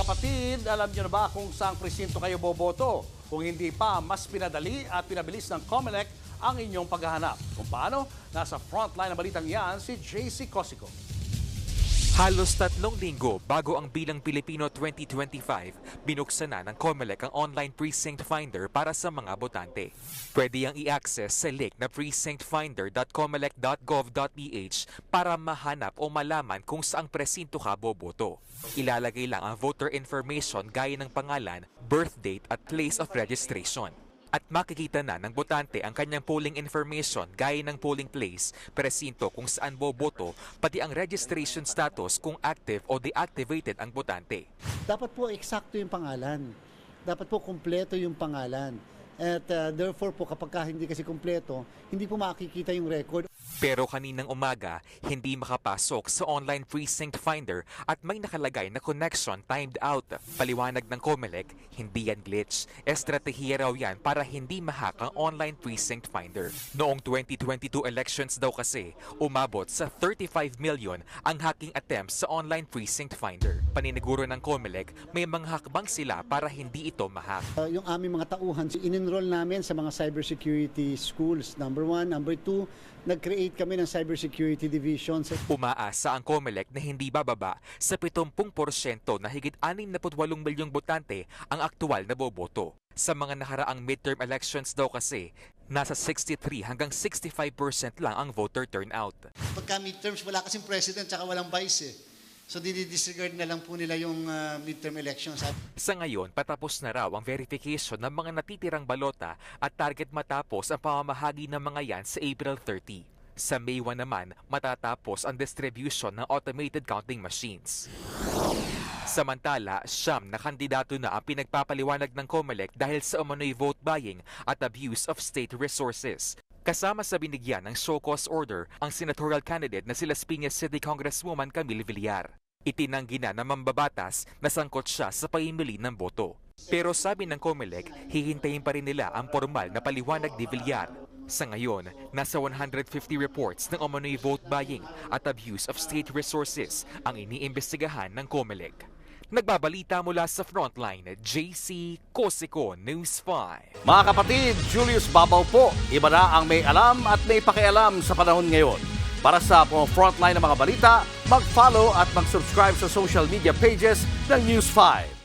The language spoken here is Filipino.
kapatid, alam niyo na ba kung saang presinto kayo boboto? Kung hindi pa, mas pinadali at pinabilis ng COMELEC ang inyong paghahanap. Kung paano? Nasa frontline ng balitang yan si JC Cosico. Halos 3 linggo bago ang Bilang Pilipino 2025, binuksan na ng COMELEC ang online precinct finder para sa mga botante. Pwede yang i-access sa link na precinctfinder.comelec.gov.ph para mahanap o malaman kung saang presinto ka boboto. Ilalagay lang ang voter information gaya ng pangalan, birth date at place of registration. At makikita na ng botante ang kanyang polling information gaya ng polling place, presinto kung saan boboto, pati ang registration status kung active o deactivated ang botante. Dapat po eksakto yung pangalan. Dapat po kumpleto yung pangalan. At therefore po kapag hindi kasi kumpleto, hindi po makikita yung record. Pero kaninang umaga, hindi makapasok sa online precinct finder at may nakalagay na connection timed out. Paliwanag ng COMELEC, hindi yan glitch. Estratehiya raw yan para hindi mahack ang online precinct finder. Noong 2022 elections daw kasi, umabot sa 35 million ang hacking attempts sa online precinct finder. Paniniguro ng COMELEC, may mga hakbang sila para hindi ito mahack. Yung aming mga tauhan, in-enroll namin sa mga cybersecurity schools. Number 1. Number 2, nag-create kami ng cybersecurity division. Umaasa ang COMELEC na hindi bababa sa 70% na higit 68 milyong botante ang aktual na boboto. Sa mga nakaraang midterm elections daw kasi, nasa 63 hanggang 65% lang ang voter turnout. Pagka midterms, wala kasing president at walang vice eh. So disregard na lang po nila yung midterm elections. Sa ngayon, patapos na raw ang verification ng mga natitirang balota at target matapos ang pamamahagi ng mga yan sa April 30. Sa May 1 naman, matatapos ang distribution ng automated counting machines. Samantala, siyam na kandidato na ang pinagpapaliwanag ng COMELEC dahil sa umano'y vote buying at abuse of state resources. Kasama sa binigyan ng show cause order ang senatorial candidate na si Las Piñas City Congresswoman Camille Villar. Itinanggi na ng mambabatas na sangkot siya sa pahimili ng boto. Pero sabi ng COMELEC, hihintayin pa rin nila ang formal na paliwanag ni Villar. Sa ngayon, nasa 150 reports ng umano'y vote buying at abuse of state resources ang iniimbestigahan ng COMELEC. Nagbabalita mula sa Frontline, JC Cosico, News 5. Mga kapatid, Julius Babaw po. Iba na ang may alam at may pakialam sa panahon ngayon. Para sa frontline ng mga balita, mag-follow at mag-subscribe sa social media pages ng News 5.